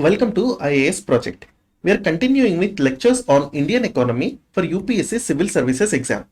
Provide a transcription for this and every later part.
Welcome to IAS Project. We are continuing with lectures on Indian economy for UPSC Civil Services Exam.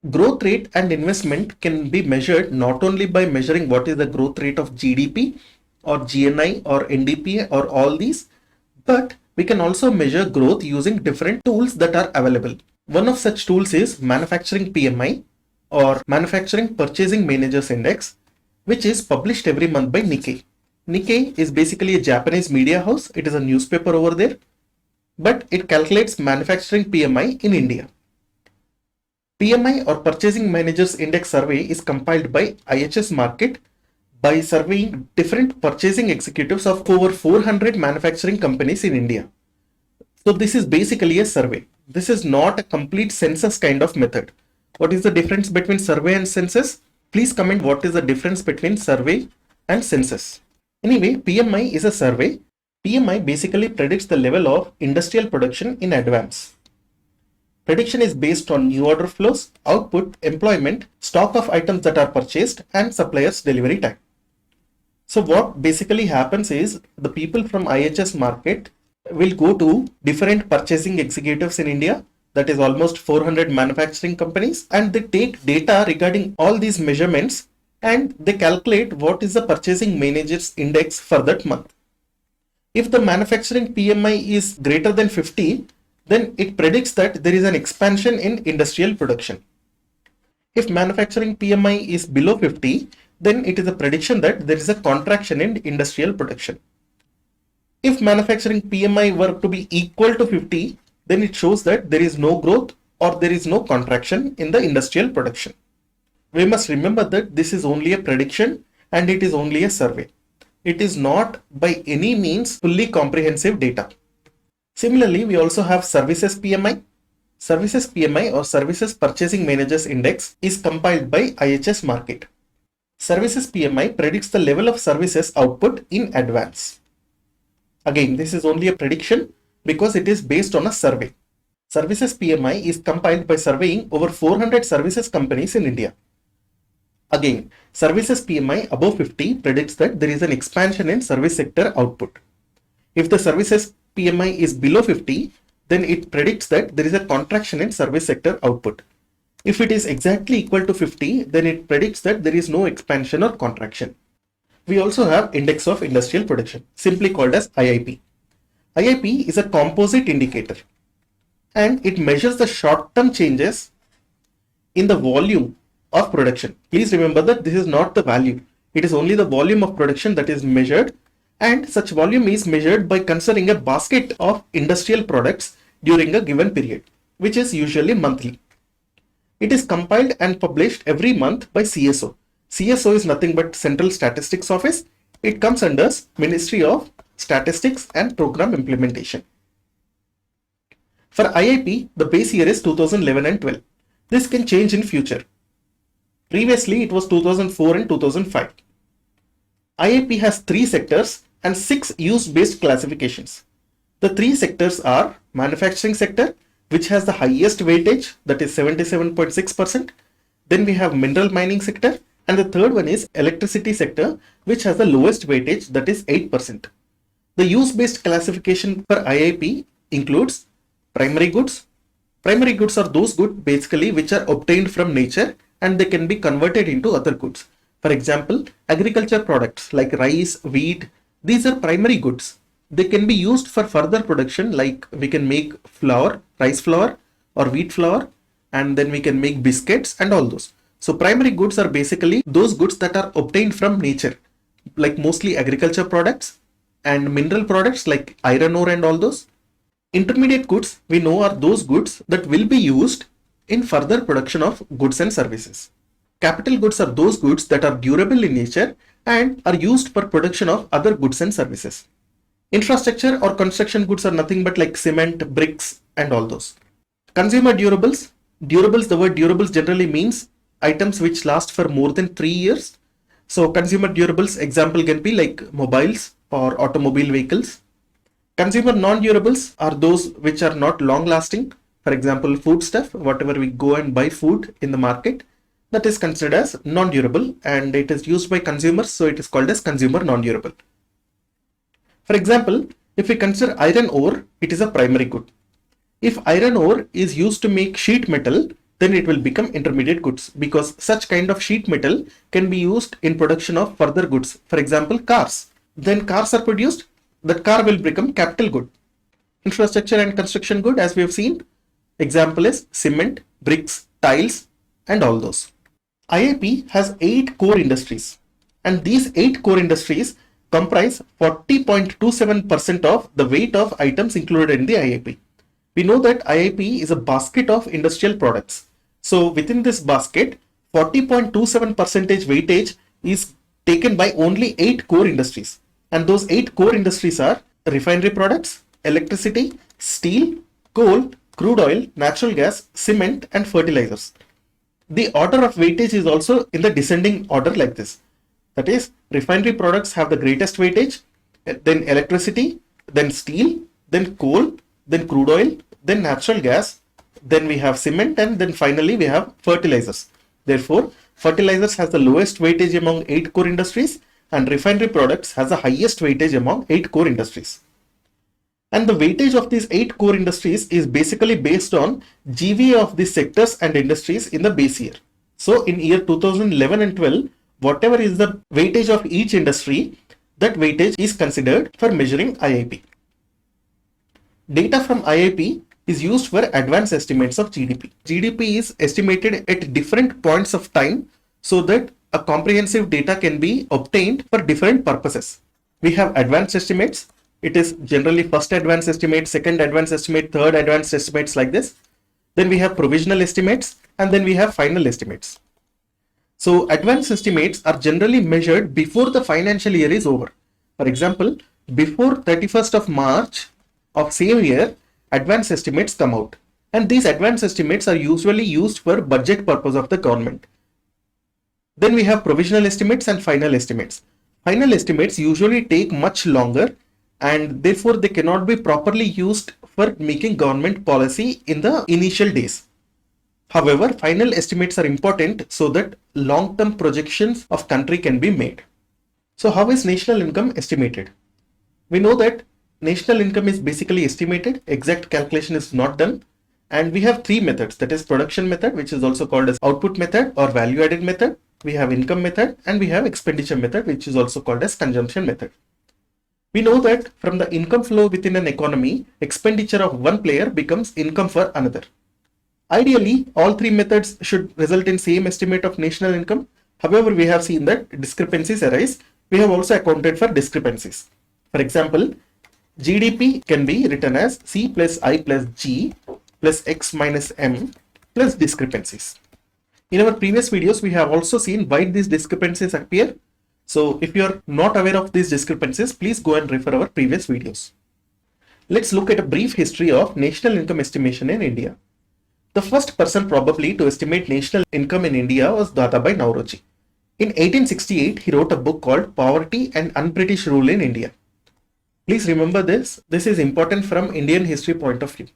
Growth rate and investment can be measured not only by measuring what is the growth rate of GDP or GNI or NDP or all these, but we can also measure growth using different tools that are available. One of such tools is Manufacturing PMI or Manufacturing Purchasing Managers Index, which is published every month by Nikkei. Nikkei is basically a Japanese media house. It is a newspaper over there, but it calculates manufacturing PMI in India. PMI or Purchasing Managers Index survey is compiled by IHS Markit by surveying different purchasing executives of over 400 manufacturing companies in India. So this is basically a survey. This is not a complete census kind of method. What is the difference between survey and census? Please comment what is the difference between survey and census. Anyway, PMI is a survey. PMI basically predicts the level of industrial production in advance. Prediction is based on new order flows, output, employment, stock of items that are purchased, and suppliers' delivery time. So what basically happens is the people from IHS Markit will go to different purchasing executives in India, that is almost 400 manufacturing companies, and they take data regarding all these measurements and they calculate what is the purchasing managers index for that month. If the manufacturing PMI is greater than 50, then it predicts that there is an expansion in industrial production. If manufacturing PMI is below 50, then it is a prediction that there is a contraction in industrial production. If manufacturing PMI were to be equal to 50, then it shows that there is no growth or there is no contraction in the industrial production. We must remember that this is only a prediction and it is only a survey. It is not by any means fully comprehensive data. Similarly, we also have Services PMI. Services PMI or Services Purchasing Managers Index is compiled by IHS Markit. Services PMI predicts the level of services output in advance. Again, this is only a prediction because it is based on a survey. Services PMI is compiled by surveying over 400 services companies in India. Again, Services PMI above 50 predicts that there is an expansion in service sector output. If the Services PMI is below 50, then it predicts that there is a contraction in service sector output. If it is exactly equal to 50, then it predicts that there is no expansion or contraction. We also have Index of Industrial Production, simply called as IIP. IIP is a composite indicator and it measures the short-term changes in the volume of production. Please remember that this is not the value. It is only the volume of production that is measured, and such volume is measured by considering a basket of industrial products during a given period, which is usually monthly. It is compiled and published every month by CSO. CSO is nothing but Central Statistics Office. It comes under Ministry of Statistics and Program Implementation. For IIP, the base year is 2011 and 12. This can change in future. Previously, it was 2004 and 2005. IIP has 3 sectors and 6 use-based classifications. The 3 sectors are manufacturing sector, which has the highest weightage, that is 77.6%. Then we have mineral mining sector, and the third one is electricity sector, which has the lowest weightage, that is 8%. The use-based classification for IIP includes primary goods. Primary goods are those goods basically which are obtained from nature and they can be converted into other goods. For example, agriculture products like rice, wheat, these are primary goods. They can be used for further production, like we can make flour, rice flour or wheat flour, and then we can make biscuits and all those. So primary goods are basically those goods that are obtained from nature, like mostly agriculture products, and mineral products like iron ore and all those. Intermediate goods we know are those goods that will be used in further production of goods and services. Capital goods are those goods that are durable in nature and are used for production of other goods and services. Infrastructure or construction goods are nothing but like cement, bricks and all those. Consumer durables. Durables, the word durables generally means items which last for more than 3 years. So consumer durables example can be like mobiles or automobile vehicles. Consumer non-durables are those which are not long lasting. For example, food stuff, whatever we go and buy food in the market, that is considered as non-durable and it is used by consumers, so it is called as consumer non-durable. For example, If we consider iron ore, it is a primary good. If iron ore is used to make sheet metal, then it will become intermediate goods, because such kind of sheet metal can be used in production of further goods. For example, cars. Then cars are produced, that car will become capital good. Infrastructure and construction good, as we have seen, example is cement, bricks, tiles, and all those. IAP has 8 core industries, and these 8 core industries comprise 40.27% of the weight of items included in the IAP. We know that IAP is a basket of industrial products. So within this basket, 40.27% weightage is taken by only 8 core industries. And those 8 core industries are refinery products, electricity, steel, coal, crude oil, natural gas, cement, and fertilizers. The order of weightage is also in the descending order like this. That is, refinery products have the greatest weightage, then electricity, then steel, then coal, then crude oil, then natural gas, then we have cement, and then finally we have fertilizers. Therefore, fertilizers has the lowest weightage among 8 core industries, and refinery products has the highest weightage among 8 core industries. And the weightage of these 8 core industries is basically based on GVA of these sectors and industries in the base year. So in year 2011 and 12, whatever is the weightage of each industry, that weightage is considered for measuring IAP. Data from IAP is used for advanced estimates of GDP. GDP is estimated at different points of time so that a comprehensive data can be obtained for different purposes. We have advanced estimates. It is generally first advanced estimate, second advanced estimate, third advanced estimates like this. Then we have provisional estimates, and then we have final estimates. So advanced estimates are generally measured before the financial year is over. For example, before 31st of March of same year, advanced estimates come out. And these advanced estimates are usually used for budget purpose of the government. Then we have provisional estimates and final estimates. Final estimates usually take much longer, and therefore they cannot be properly used for making government policy in the initial days. However, final estimates are important so that long-term projections of country can be made. So how is national income estimated? We know that national income is basically estimated, exact calculation is not done, and we have 3 methods, that is production method, which is also called as output method or value added method, we have income method, and we have expenditure method, which is also called as consumption method. We know that from the income flow within an economy, expenditure of one player becomes income for another. Ideally, all 3 methods should result in same estimate of national income. However, we have seen that discrepancies arise. We have also accounted for discrepancies. For example, GDP can be written as C plus I plus G plus X minus M plus discrepancies. In our previous videos, we have also seen why these discrepancies appear. So if you are not aware of these discrepancies, please go and refer our previous videos. Let's look at a brief history of national income estimation in India. The first person probably to estimate national income in India was Dadabhai Naoroji. In 1868, he wrote a book called Poverty and Un-British Rule in India. Please remember this. This is important from Indian history point of view.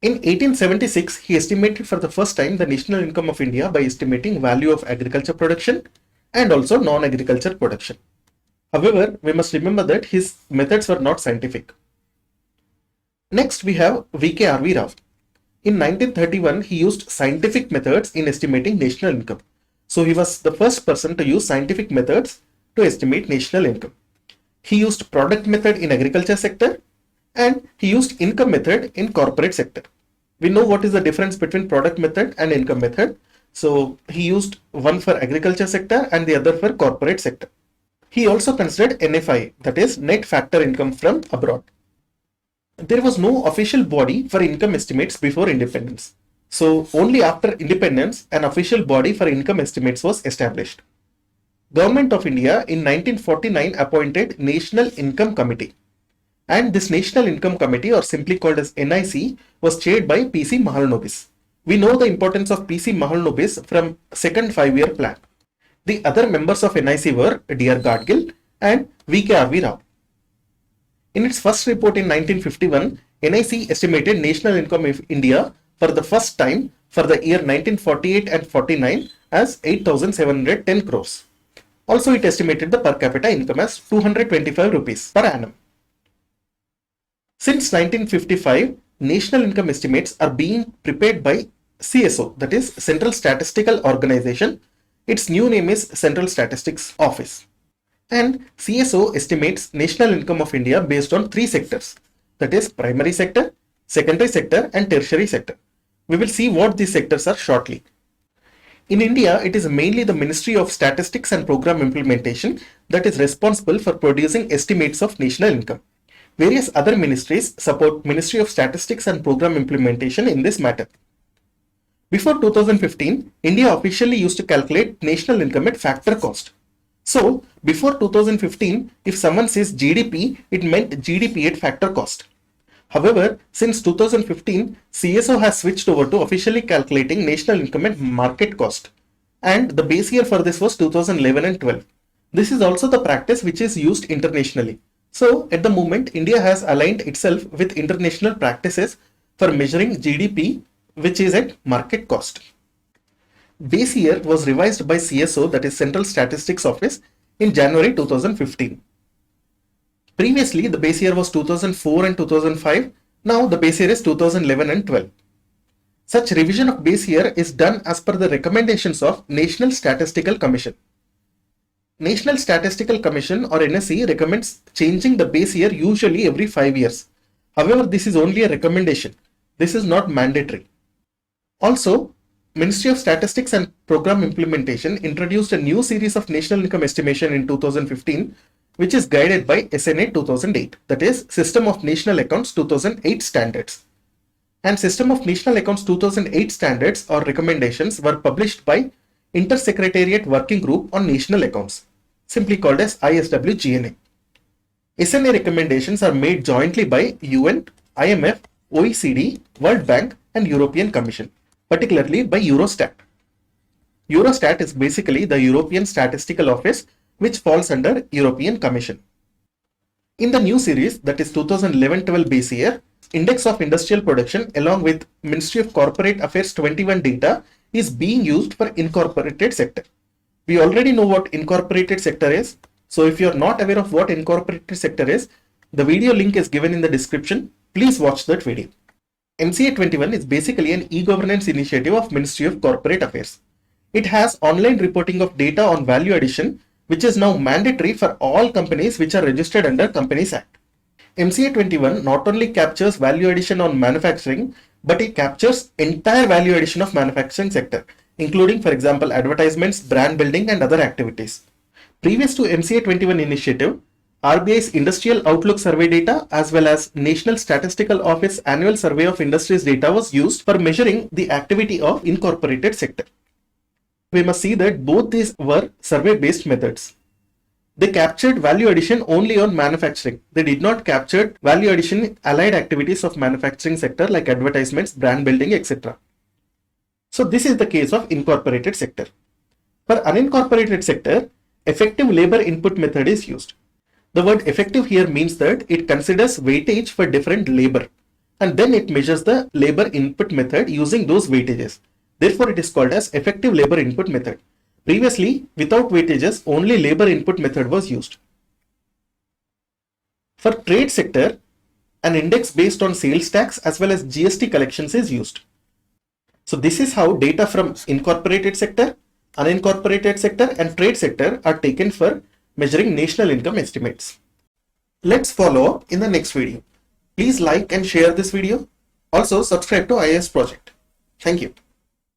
In 1876, he estimated for the first time the national income of India by estimating value of agriculture production and also non-agriculture production. However, we must remember that his methods were not scientific. Next, we have V.K.R.V. Rao. In 1931, he used scientific methods in estimating national income. So he was the first person to use scientific methods to estimate national income. He used product method in agriculture sector and he used income method in corporate sector. We know what is the difference between product method and income method. So he used one for agriculture sector and the other for corporate sector. He also considered NFI, that is net factor income from abroad. There was no official body for income estimates before independence. So only after independence, an official body for income estimates was established. Government of India in 1949 appointed National Income Committee. And this National Income Committee, or simply called as NIC, was chaired by P.C. Mahalanobis. We know the importance of P.C. Mahalanobis from second 5-year plan. The other members of NIC were D.R. Gadgil and V.K.R.V. Rao. In its first report in 1951, NIC estimated national income of India for the first time for the year 1948 and 49 as 8,710 crores. Also, it estimated the per capita income as 225 rupees per annum. Since 1955, national income estimates are being prepared by CSO, that is Central Statistical Organization. Its new name is Central Statistics Office. And CSO estimates national income of India based on three sectors, that is primary sector, secondary sector and tertiary sector. We will see what these sectors are shortly. In India, it is mainly the Ministry of Statistics and Program Implementation that is responsible for producing estimates of national income. Various other ministries support Ministry of Statistics and Program Implementation in this matter. Before 2015, India officially used to calculate national income at factor cost. So, before 2015, if someone says GDP, it meant GDP at factor cost. However, since 2015, CSO has switched over to officially calculating national income at market cost. And the base year for this was 2011 and 12. This is also the practice which is used internationally. So, at the moment, India has aligned itself with international practices for measuring GDP, which is at market cost. Base year was revised by CSO, that is Central Statistics Office, in January 2015. Previously, the base year was 2004 and 2005. Now, the base year is 2011 and 12. Such revision of base year is done as per the recommendations of National Statistical Commission. National Statistical Commission or NSC recommends changing the base year usually every 5 years. However, this is only a recommendation. This is not mandatory. Also, Ministry of Statistics and Program Implementation introduced a new series of national income estimation in 2015, which is guided by SNA 2008, that is System of National Accounts 2008 Standards. And System of National Accounts 2008 Standards or recommendations were published by Inter-Secretariat Working Group on National Accounts, simply called as ISWGNA. SNA recommendations are made jointly by UN, IMF, OECD, World Bank and European Commission, particularly by Eurostat. Eurostat is basically the European Statistical Office which falls under European Commission. In the new series, that is 2011-12 base year, Index of Industrial Production along with Ministry of Corporate Affairs 21 data is being used for incorporated sector. We already know what incorporated sector is. So if you are not aware of what incorporated sector is, the video link is given in the description. Please watch that video. MCA 21 is basically an e-governance initiative of Ministry of Corporate Affairs. It has online reporting of data on value addition, which is now mandatory for all companies which are registered under Companies Act. MCA 21 not only captures value addition on manufacturing, but it captures entire value addition of manufacturing sector, including, for example, advertisements, brand building and other activities. Previous to MCA 21 initiative, RBI's Industrial Outlook Survey data as well as National Statistical Office Annual Survey of Industries data was used for measuring the activity of incorporated sector. We must see that both these were survey-based methods. They captured value addition only on manufacturing. They did not capture value addition in allied activities of manufacturing sector like advertisements, brand building, etc. So this is the case of incorporated sector. For unincorporated sector, effective labor input method is used. The word effective here means that it considers weightage for different labor and then it measures the labor input method using those weightages. Therefore, it is called as effective labor input method. Previously, without weightages, only labor input method was used. For trade sector, an index based on sales tax as well as GST collections is used. So this is how data from incorporated sector, unincorporated sector and trade sector are taken for measuring national income estimates. Let's follow up in the next video. Please like and share this video. Also subscribe to IAS Project. Thank you.